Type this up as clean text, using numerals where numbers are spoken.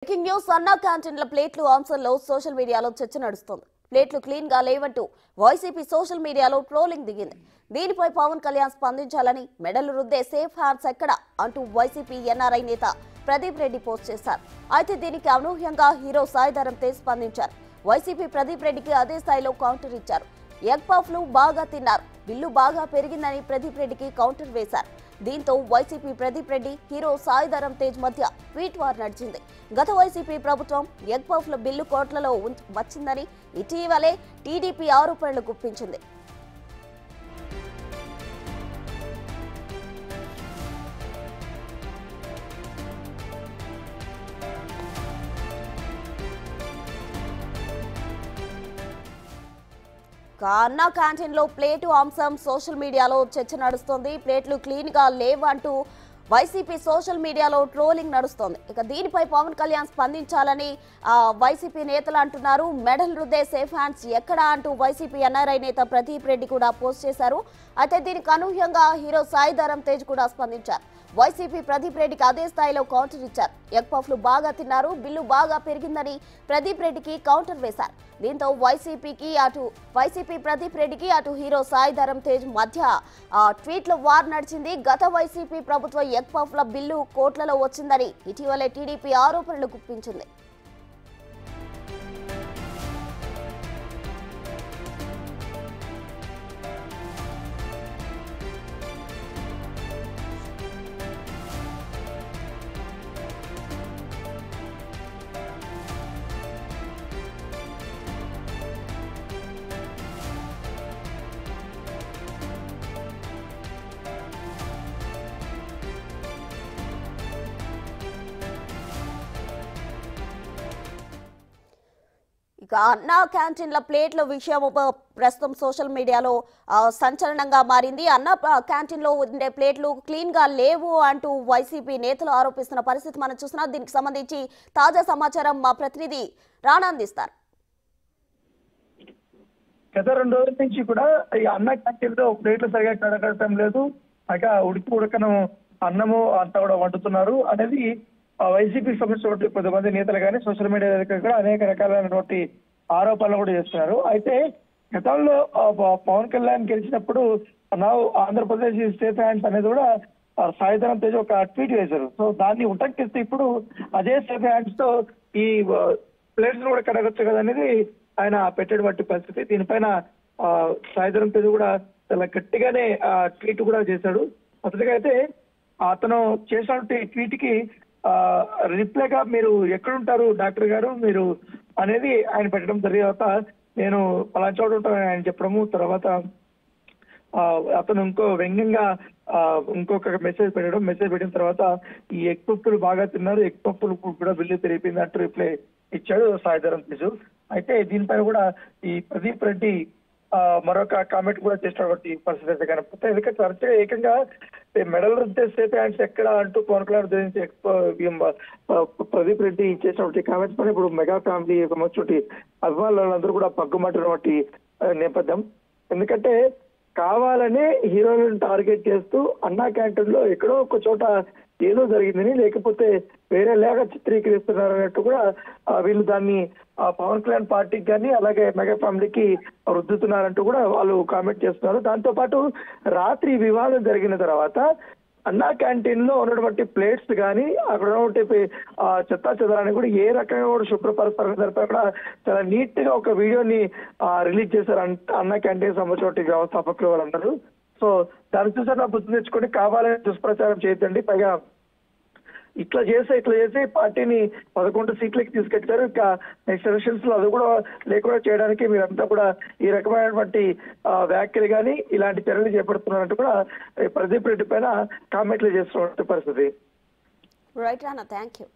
Breaking news అన్నా క్యాంటీన్ల ప్లేట్లు అంశంలో సోషల్ మీడియాలో చర్చ నడుస్తోంది. ప్లేట్లు క్లీన్ గా లేవంటూ వైసీపీ సోషల్ మీడియాలో ట్రోలింగ్ దిగింది. దీనిపై పవన్ కళ్యాణ్ స్పందించాలని మెడలు రుద్దే సేఫ్ హ్యాండ్స్ ఎక్కడ అంటూ వైసీపీ ఎన్ఆర్ఐ నేత ప్రదీప్ రెడ్డి పోస్ట్ చేశారు. అయితే దీనికి అనూహ్యంగా హీరో సాయిధరం తేజ్ స్పందించారు. వైసీపీ ప్రదీప్ రెడ్డికి అదే స్థాయిలో కౌంటర్ ఇచ్చారు. ఎగ్ పఫ్లు బాగా తిన్నారు, బిల్లు బాగా పెరిగిందని ప్రదీప్ రెడ్డికి కౌంటర్ వేశారు. దీంతో వైసీపీ ప్రదీప్ రెడ్డి హీరో సాయిధరం తేజ్ మధ్య ట్వీట్ వార్ నడిచింది. గత వైసీపీ ప్రభుత్వం ఎగ్ పఫ్ల బిల్లు కోట్లలో వచ్చిందని ఇటీవలే టీడీపీ ఆరోపణలు గుప్పించింది. అన్నా క్యాంటీన్ లో ప్లేటు అంశం సోషల్ మీడియాలో చర్చ నడుస్తోంది. ప్లేట్లు క్లీన్ గా లేవంటూ వైసీపీ సోషల్ మీడియాలో ట్రోలింగ్ నడుస్తోంది. ఇక దీనిపై పవన్ కళ్యాణ్ స్పందించాలని వైసీపీ నేతలు అంటున్నారు. మెడల్ రుద్దే సేఫ్ హ్యాండ్స్ ఎక్కడా అంటూ వైసీపీ ఎన్ఆర్ఐ నేత ప్రదీప్ రెడ్డి కూడా పోస్ట్ చేశారు. అయితే దీనికి అనూహ్యంగా హీరో సాయిధరం తేజ్ కూడా స్పందించారు. వైసీపీ ప్రదీప్ రెడ్డికి అదే స్థాయిలో కౌంటర్ ఇచ్చారు. ఎగ్ పఫ్లు బాగా తిన్నారు, బిల్లు బాగా పెరిగిందని ప్రదీప్ రెడ్డికి కౌంటర్ వేశారు. దీంతో వైసీపీ ప్రదీప్ రెడ్డికి అటు హీరో సాయిధరం తేజ్ మధ్య ట్వీట్ల వార్ నడిచింది. గత వైసీపీ ప్రభుత్వ ఎగ్ పఫ్ల బిల్లు కోట్లలో వచ్చిందని ఇటీవలే టీడీపీ ఆరోపణలు గుప్పించింది. అన్నా క్యాంటీన్ల ప్లేట్ల విషయం ప్రస్తుతం సోషల్ మీడియాలో సంచలనంగా మారింది. అన్నా క్యాంటీన్ లో ఉండే ప్లేట్లు క్లీన్ గా లేవు అంటూ వైసీపీ నేతలు ఆరోపిస్తున్న పరిస్థితి మనం చూస్తున్నాం. దీనికి సంబంధించి తాజా సమాచారం మా ప్రతినిధి రాణా అందిస్తారు. గత 2 రోజుల నుంచి కూడా ఈ అన్నా క్యాంటీన్ లో ప్లేట్లు సరిగా కడగటం లేదు, అగా ఉడకను అన్నము అంతా కూడా వండుతున్నారు అనేది వైసీపీకి సంబంధించినటువంటి కొంతమంది నేతలు కానీ సోషల్ మీడియా కూడా అనేక రకాలైనటువంటి ఆరోపణలు కూడా చేస్తున్నారు. అయితే గతంలో పవన్ కళ్యాణ్ గెలిచినప్పుడు ఆంధ్రప్రదేశ్ సేఫ్ హ్యాండ్స్ అనేది కూడా సాయిధరం తేజ్ ఒక ట్వీట్ వేశారు. సో దాన్ని ఉటంకిస్తే ఇప్పుడు అదే సేఫ్ హ్యాండ్స్ తో ఈ ప్లేట్స్ కూడా కడగొచ్చు కదా అనేది ఆయన పెట్టేటువంటి పరిస్థితి. దీనిపైన సాయిధరం తేజ్ కూడా చాలా గట్టిగానే ట్వీట్ కూడా చేశాడు. అసలుగా అయితే అతను చేసినటువంటి ట్వీట్ కి రిప్లైగా మీరు ఎక్కడుంటారు డాక్టర్ గారు మీరు అనేది ఆయన పెట్టడం తర్వాత నేను పలానా చోట ఉంటాను ఆయన చెప్పడము, తర్వాత అతను ఇంకో వ్యంగ్యంగా ఇంకొక మెసేజ్ పెట్టిన తర్వాత ఈ ఎగ్ పప్పులు బాగా తిన్నారు, ఎగ్ పప్పులు కూడా బిల్లు పెరిగిపోయింది అంటూ రిప్లై ఇచ్చాడు సాయిధరం తేజ్. అయితే దీనిపైన కూడా ఈ ప్రదీప్ రెడ్డి మరొక కామెంట్ కూడా చేసినటువంటి పరిస్థితి అయితే కనిపిస్తే, ఎందుకంటే ఏకంగా మెడల్ రుద్దే సేఫ్ హ్యాండ్స్ ఎక్కడ అంటూ పవన్ కళ్యాణ్ గురించి ప్రదీప్ రెడ్డి చేసినటువంటి కామెంట్స్ పైన ఇప్పుడు మెగా ఫ్యామిలీ సంబంధించి అభిమానులందరూ కూడా పగ్గుమంటున్నటువంటి నేపథ్యం. ఎందుకంటే కావాలనే హీరోలను టార్గెట్ చేస్తూ అన్నా క్యాంటీన్ లో ఎక్కడో ఒక చోట ఏదో జరిగిందని, లేకపోతే వేరే లేక చిత్రీకరిస్తున్నారు అన్నట్టు కూడా వీళ్ళు దాన్ని పవన్ కళ్యాణ్ పార్టీకి కానీ అలాగే మెగా ఫ్యామిలీకి రుద్దుతున్నారంటూ కూడా వాళ్ళు కామెంట్ చేస్తున్నారు. దాంతో పాటు రాత్రి వివాదం జరిగిన తర్వాత అన్నా క్యాంటీన్ లో ఉన్నటువంటి ప్లేట్స్ కానీ అక్కడ ఉన్నటువంటి చెత్తా చెదారాన్ని కూడా ఏ రకంగా కూడా శుభ్రపరుస్తారని జరిపి కూడా చాలా నీట్ గా ఒక వీడియోని రిలీజ్ చేశారు అన్నా క్యాంటీన్ సంబంధించిన వ్యవస్థాపకులు వాళ్ళందరూ. సో దాన్ని చూసారు గుర్తు తెచ్చుకొని కావాలని దుష్ప్రచారం చేయొద్దండి, పైగా ఇట్లా చేసి పార్టీని 11 సీట్లకి తీసుకెళ్తారు. ఇంకా నెక్స్ట్ ఎలక్షన్స్ లో అది కూడా లేకుండా చేయడానికి మీరంతా కూడా ఈ రకమైనటువంటి వ్యాఖ్యలు కానీ ఇలాంటి చర్యలు చేపడుతున్నారంటూ కూడా ప్రదీప్ రెడ్డి పైన కామెంట్లు చేస్తున్నటువంటి పరిస్థితి. Right Rana, thank you.